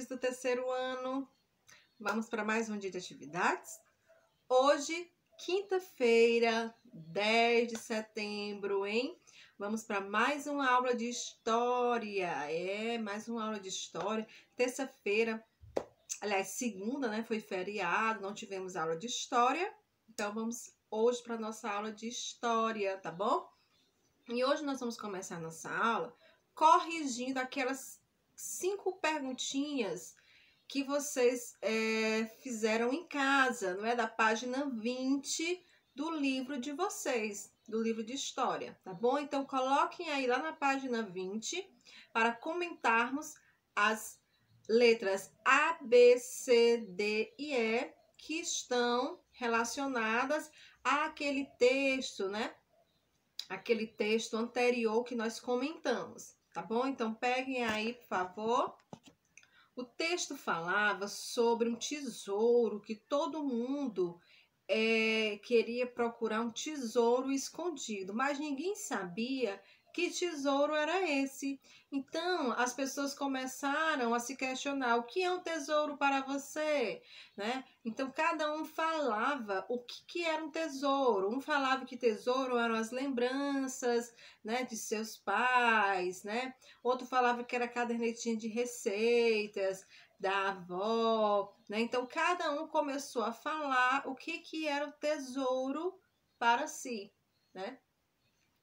turminhas do terceiro ano. Vamos para mais um dia de atividades. Hoje, quinta-feira, 10 de setembro, hein? Vamos para mais uma aula de história. Mais uma aula de história. Terça-feira, aliás, segunda, né? Foi feriado, não tivemos aula de história. Então, vamos hoje para nossa aula de história, tá bom? E hoje nós vamos começar a nossa aula corrigindo aquelas 5 perguntinhas que vocês fizeram em casa, não é? Da página 20 do livro de vocês, do livro de história, tá bom? Então, coloquem aí lá na página 20 para comentarmos as letras A, B, C, D e E que estão relacionadas àquele texto, né? Aquele texto anterior que nós comentamos, tá bom? Então, peguem aí, por favor. O texto falava sobre um tesouro que todo mundo queria procurar, um tesouro escondido, mas ninguém sabia que tesouro era esse. Então, as pessoas começaram a se questionar: o que é um tesouro para você? Né? Então, cada um falava o que era um tesouro. Um falava que tesouro eram as lembranças, né, de seus pais, né? Outro falava que era cadernetinha de receitas da avó, né? Então, cada um começou a falar o que era o tesouro para si, né?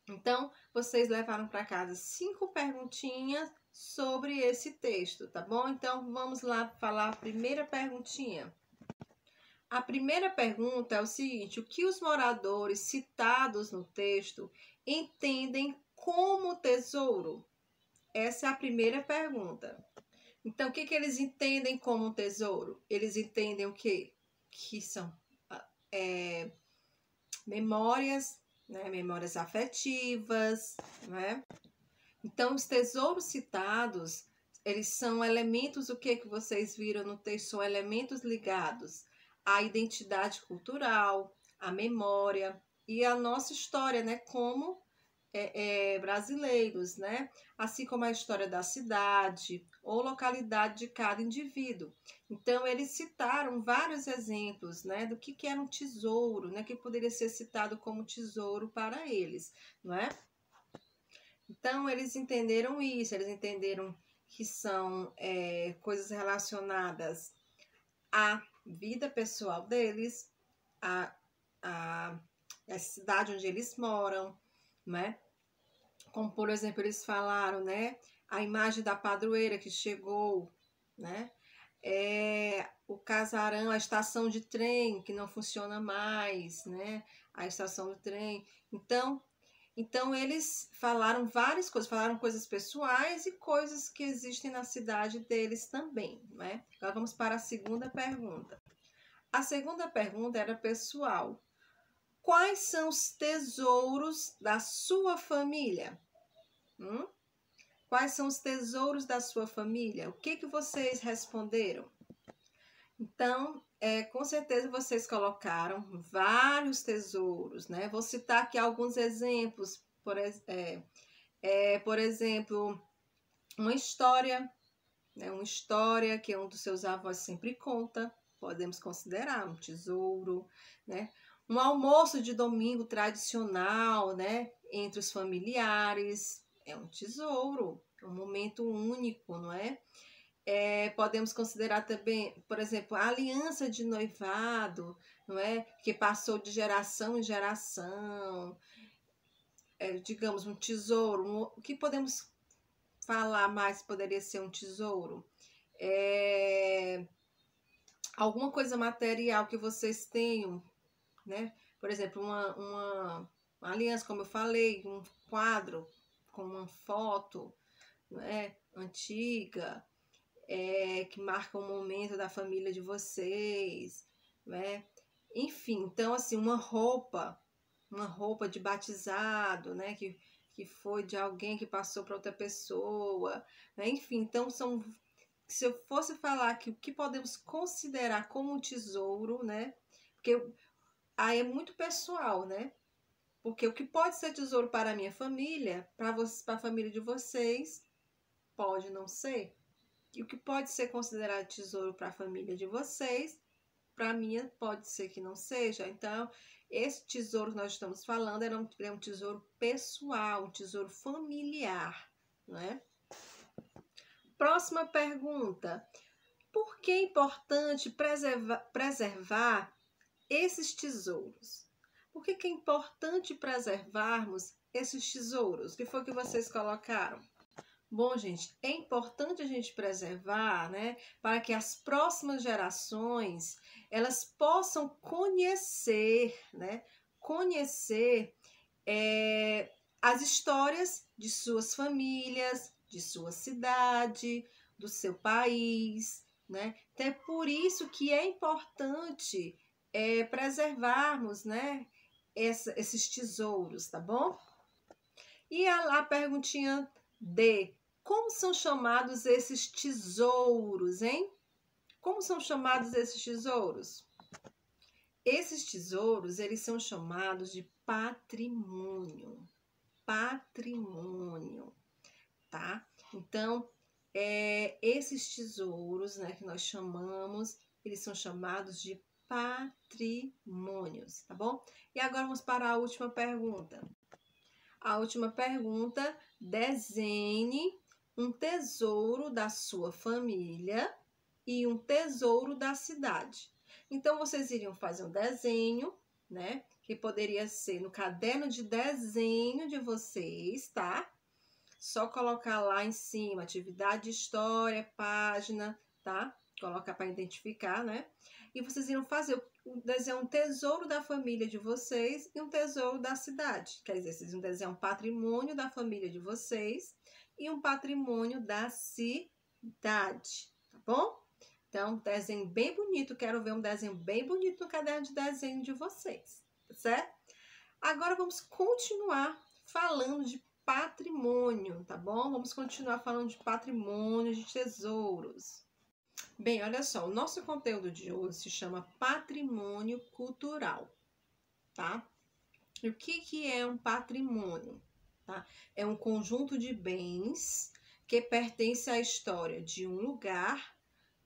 Então, vocês levaram para casa 5 perguntinhas sobre esse texto, tá bom? Então, vamos lá falar a primeira perguntinha. A primeira pergunta é o seguinte: o que os moradores citados no texto entendem como tesouro? Essa é a primeira pergunta. Então, o que eles entendem como um tesouro? Eles entendem o quê? Que são memórias, né? Memórias afetivas, né? Então, os tesouros citados, eles são elementos, o que vocês viram no texto? São elementos ligados à identidade cultural, à memória e à nossa história, né? Como brasileiros, né? Assim como a história da cidade ou localidade de cada indivíduo. Então, eles citaram vários exemplos, né, do que era um tesouro, né, que poderia ser citado como tesouro para eles, não é? Então, eles entenderam isso, eles entenderam que são coisas relacionadas à vida pessoal deles, à cidade onde eles moram, né? Como, por exemplo, eles falaram, né? A imagem da padroeira que chegou, né? O casarão, a estação de trem que não funciona mais, né? A estação do trem. Então eles falaram várias coisas, falaram coisas pessoais e coisas que existem na cidade deles também, né? Agora vamos para a segunda pergunta. A segunda pergunta era pessoal. Quais são os tesouros da sua família? Quais são os tesouros da sua família? O que vocês responderam? Então, com certeza vocês colocaram vários tesouros, né? Vou citar aqui alguns exemplos. Por exemplo, uma história, né? Uma história que um dos seus avós sempre conta, podemos considerar um tesouro, né? Um almoço de domingo tradicional, né? Entre os familiares, é um tesouro, um momento único, não é? Podemos considerar também, por exemplo, a aliança de noivado, não é? Que passou de geração em geração, digamos, um tesouro. O que podemos falar mais poderia ser um tesouro? Alguma coisa material que vocês tenham, né? Por exemplo, uma aliança, como eu falei, um quadro com uma foto, né, antiga, que marca um momento da família de vocês, né? Enfim, então, assim, uma roupa de batizado, né? Que foi de alguém que passou para outra pessoa, né? Enfim, então, se eu fosse falar que o que podemos considerar como um tesouro, né? Porque aí é muito pessoal, né? Porque o que pode ser tesouro para a minha família, para a família de vocês, pode não ser. E o que pode ser considerado tesouro para a família de vocês, para mim pode ser que não seja. Então, esse tesouro que nós estamos falando é um tesouro pessoal, um tesouro familiar, não é? Próxima pergunta. Por que é importante preservar esses tesouros? Por que é importante preservarmos esses tesouros? O que foi que vocês colocaram? Bom, gente, é importante a gente preservar, né, para que as próximas gerações elas possam conhecer, né, as histórias de suas famílias, de sua cidade, do seu país, né? Então é por isso que é importante preservarmos, né, esses tesouros, tá bom? E a perguntinha D. Como são chamados esses tesouros, hein? Como são chamados esses tesouros? Esses tesouros, eles são chamados de patrimônio. Patrimônio, tá? Então, esses tesouros, né, que nós chamamos, eles são chamados de patrimônios, tá bom? E agora vamos para a última pergunta. A última pergunta, desenhe um tesouro da sua família e um tesouro da cidade. Então, vocês iriam fazer um desenho, né? Que poderia ser no caderno de desenho de vocês, tá? Só colocar lá em cima, atividade de história, página, tá? Colocar para identificar, né? E vocês iriam fazer desenhar um tesouro da família de vocês e um tesouro da cidade. Quer dizer, vocês iam desenhar um patrimônio da família de vocês e um patrimônio da cidade, tá bom? Então, desenho bem bonito. Quero ver um desenho bem bonito no caderno de desenho de vocês, tá certo? Agora vamos continuar falando de patrimônio, tá bom? Vamos continuar falando de patrimônio, de tesouros. Bem, olha só, o nosso conteúdo de hoje se chama patrimônio cultural, tá? E o que é um patrimônio? Tá? É um conjunto de bens que pertence à história de um lugar,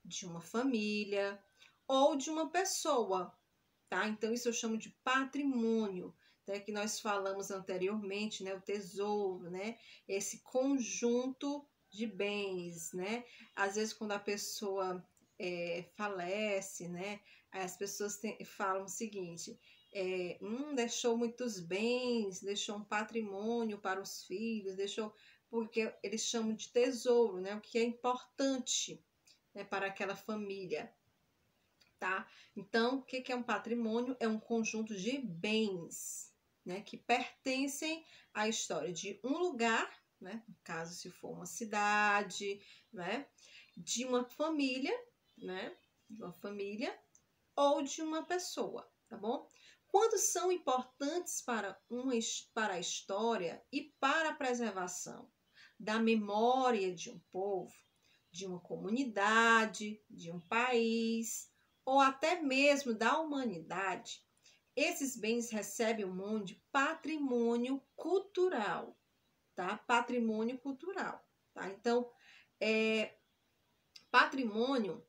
de uma família ou de uma pessoa, tá? Então, isso eu chamo de patrimônio, né? Que nós falamos anteriormente, né? O tesouro, né? Esse conjunto de bens, né? Às vezes, quando a pessoa falece, né? As pessoas falam o seguinte: deixou muitos bens, deixou um patrimônio para os filhos, deixou, porque eles chamam de tesouro, né? O que é importante, né, para aquela família, tá? Então, o que é um patrimônio? É um conjunto de bens, né, que pertencem à história de um lugar, né, no caso, se for uma cidade, né, de uma família, né, de uma família ou de uma pessoa, tá bom? Quando são importantes para a história e para a preservação da memória de um povo, de uma comunidade, de um país, ou até mesmo da humanidade, esses bens recebem o nome de patrimônio cultural, tá? Patrimônio cultural, tá? Então, patrimônio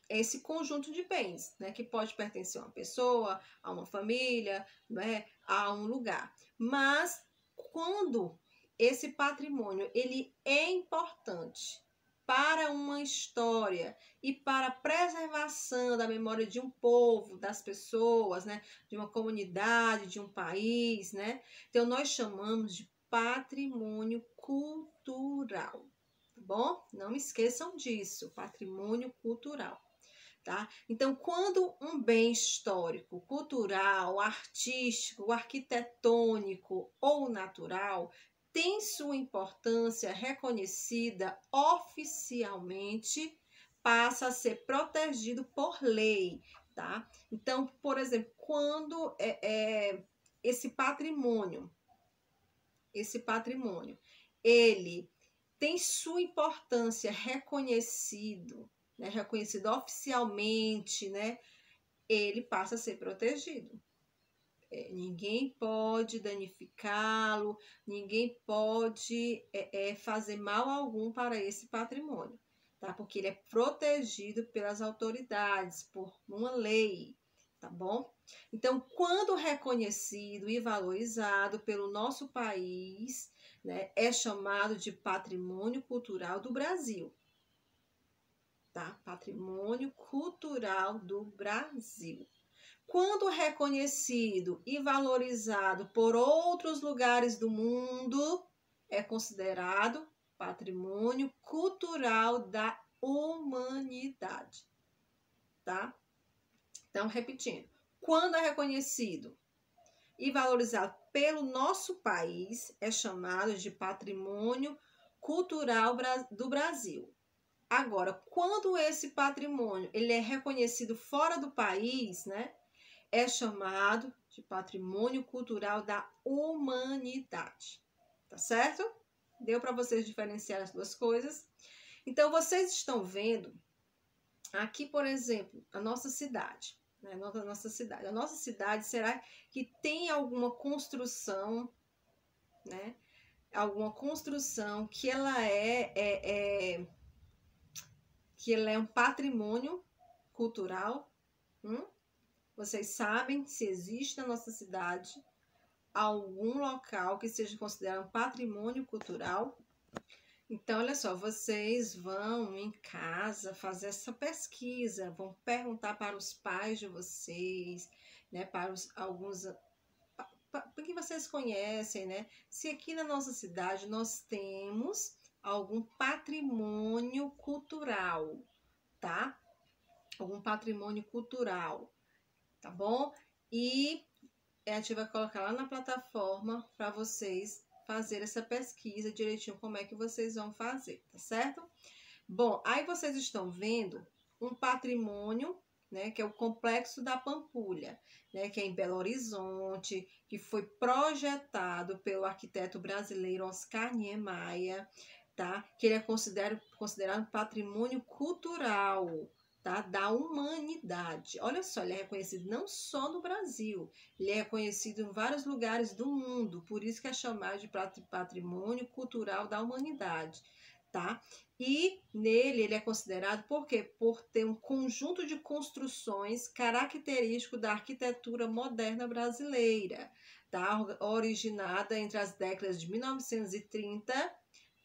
é esse conjunto de bens, né? Que pode pertencer a uma pessoa, a uma família, né? A um lugar. Mas, quando esse patrimônio, ele é importante para uma história e para a preservação da memória de um povo, das pessoas, né? De uma comunidade, de um país, né? Então, nós chamamos de patrimônio cultural, tá bom? Não esqueçam disso, patrimônio cultural, tá? Então, quando um bem histórico, cultural, artístico, arquitetônico ou natural tem sua importância reconhecida oficialmente, passa a ser protegido por lei, tá? Então, por exemplo, quando esse patrimônio, ele tem sua importância reconhecido, né, reconhecido oficialmente, né, ele passa a ser protegido. Ninguém pode danificá-lo, ninguém pode fazer mal algum para esse patrimônio. tá? Porque ele é protegido pelas autoridades, por uma lei, tá bom? Então, quando reconhecido e valorizado pelo nosso país, né, é chamado de Patrimônio Cultural do Brasil, tá? Patrimônio Cultural do Brasil. Quando reconhecido e valorizado por outros lugares do mundo, é considerado Patrimônio Cultural da Humanidade, tá? Então, repetindo, quando é reconhecido e valorizado pelo nosso país, é chamado de Patrimônio Cultural do Brasil. Agora, quando esse patrimônio ele é reconhecido fora do país, né, é chamado de Patrimônio Cultural da Humanidade. Tá certo? Deu para vocês diferenciar as duas coisas? Então, vocês estão vendo aqui, por exemplo, a nossa cidade. Né? A nossa cidade, será que tem alguma construção, né? Alguma construção que que ela é um patrimônio cultural? Vocês sabem se existe na nossa cidade algum local que seja considerado um patrimônio cultural? Então, olha só, vocês vão em casa fazer essa pesquisa, vão perguntar para os pais de vocês, né, para que vocês conhecem, né, se aqui na nossa cidade nós temos algum patrimônio cultural, tá? Algum patrimônio cultural, tá bom? E a gente vai colocar lá na plataforma para vocês fazer essa pesquisa direitinho, como é que vocês vão fazer, tá certo? Bom, aí vocês estão vendo um patrimônio, né, que é o Complexo da Pampulha, né, que é em Belo Horizonte, que foi projetado pelo arquiteto brasileiro Oscar Niemeyer, tá? Que ele é considerado patrimônio cultural, tá? Da humanidade. Olha só, ele é reconhecido não só no Brasil, ele é reconhecido em vários lugares do mundo, por isso que é chamado de patrimônio cultural da humanidade, tá? E nele ele é considerado por quê? Por ter um conjunto de construções característico da arquitetura moderna brasileira, tá? Originada entre as décadas de 1930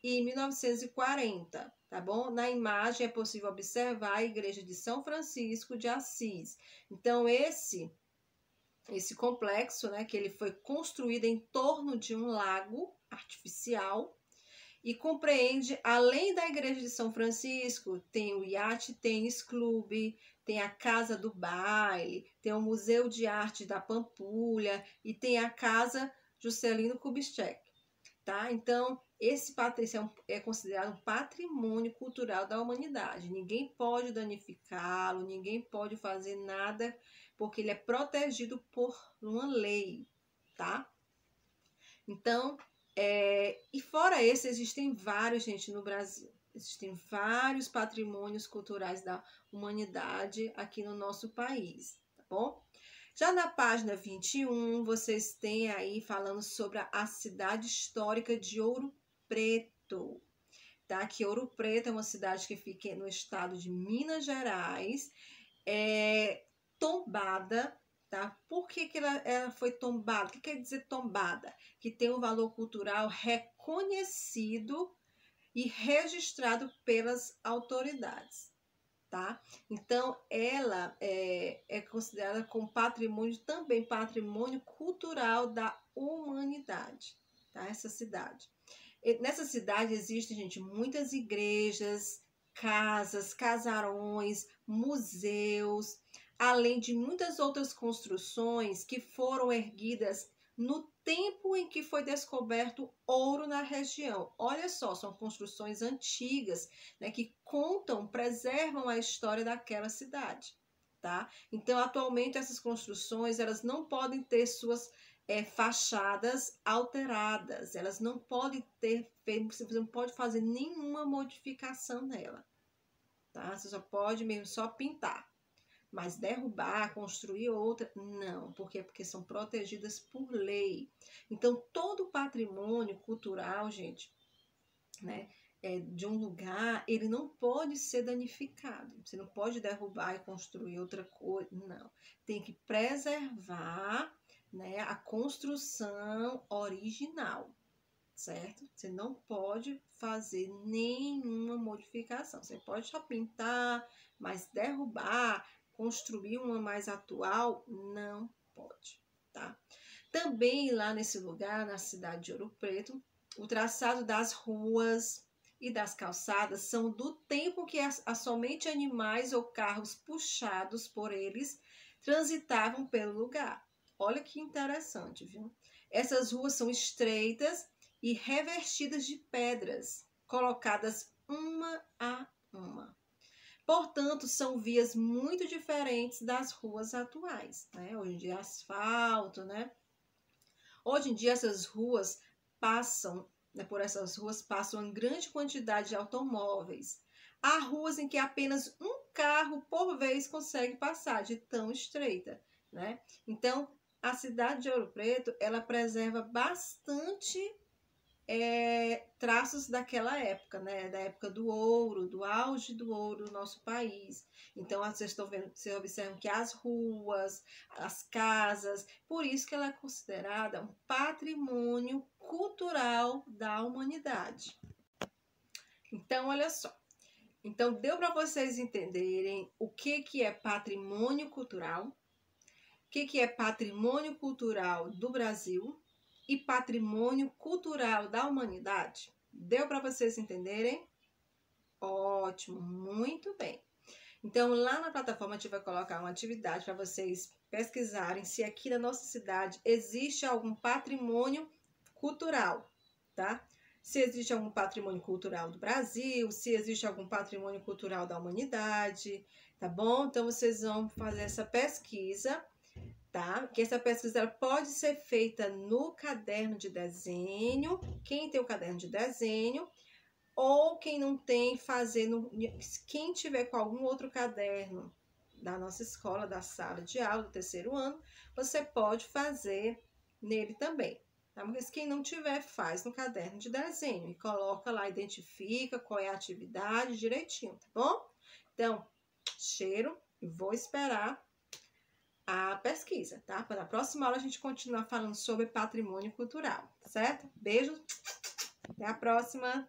e 1940, tá bom? Na imagem é possível observar a igreja de São Francisco de Assis. Então, esse complexo, né, que ele foi construído em torno de um lago artificial e compreende, além da igreja de São Francisco, tem o Iate Tênis Clube, tem a Casa do Baile, tem o Museu de Arte da Pampulha e tem a Casa Juscelino Kubitschek, tá? Então, esse patrimônio é considerado um patrimônio cultural da humanidade. Ninguém pode danificá-lo, ninguém pode fazer nada, porque ele é protegido por uma lei, tá? Então, e fora esse, existem vários, gente, no Brasil. Existem vários patrimônios culturais da humanidade aqui no nosso país, tá bom? Já na página 21, vocês têm aí falando sobre a cidade histórica de Ouro Preto, tá? Que Ouro Preto é uma cidade que fica no estado de Minas Gerais, tombada, tá? Por que ela foi tombada? O que quer dizer tombada? Que tem um valor cultural reconhecido e registrado pelas autoridades, tá? Então, ela é considerada como patrimônio, também patrimônio cultural da humanidade, tá? Essa cidade. Nessa cidade existem, gente, muitas igrejas, casas, casarões, museus, além de muitas outras construções que foram erguidas no tempo em que foi descoberto ouro na região. Olha só, são construções antigas, né, que contam, preservam a história daquela cidade, tá? Então, atualmente, essas construções, elas não podem ter suas fachadas alteradas, elas não podem você não pode fazer nenhuma modificação nela, tá? Você só pode mesmo só pintar, mas derrubar, construir outra, não, porque são protegidas por lei. Então, todo patrimônio cultural, gente, né, de um lugar, ele não pode ser danificado. Você não pode derrubar e construir outra coisa, não. Tem que preservar, né, a construção original, certo? Você não pode fazer nenhuma modificação. Você pode só pintar, mas derrubar, construir uma mais atual, não pode, tá? Também lá nesse lugar, na cidade de Ouro Preto, o traçado das ruas e das calçadas são do tempo que somente animais ou carros puxados por eles transitavam pelo lugar. Olha que interessante, viu? Essas ruas são estreitas e revestidas de pedras, colocadas uma a uma. Portanto, são vias muito diferentes das ruas atuais, né? Hoje em dia, asfalto, né? Hoje em dia, essas ruas passam, né, por essas ruas passam uma grande quantidade de automóveis. Há ruas em que apenas um carro por vez consegue passar, de tão estreita, né? Então, a cidade de Ouro Preto, ela preserva bastante traços daquela época, né? Da época do ouro, do auge do ouro no nosso país. Então, vocês estão vendo, vocês observam que as ruas, as casas, por isso que ela é considerada um patrimônio cultural da humanidade. Então, olha só. Então, deu para vocês entenderem o que é patrimônio cultural, o que é patrimônio cultural do Brasil e patrimônio cultural da humanidade? Deu para vocês entenderem? Ótimo, muito bem. Então, lá na plataforma a gente vai colocar uma atividade para vocês pesquisarem se aqui na nossa cidade existe algum patrimônio cultural, tá? Se existe algum patrimônio cultural do Brasil, se existe algum patrimônio cultural da humanidade, tá bom? Então, vocês vão fazer essa pesquisa, tá? Que essa pesquisa ela pode ser feita no caderno de desenho, quem tem o caderno de desenho, ou quem não tem, fazer quem tiver com algum outro caderno da nossa escola, da sala de aula, do terceiro ano, você pode fazer nele também, tá? Mas quem não tiver, faz no caderno de desenho e coloca lá, identifica qual é a atividade direitinho, tá bom? Então, cheiro e vou esperar a pesquisa, tá? Para a próxima aula a gente continuar falando sobre patrimônio cultural, certo? Beijo, até a próxima!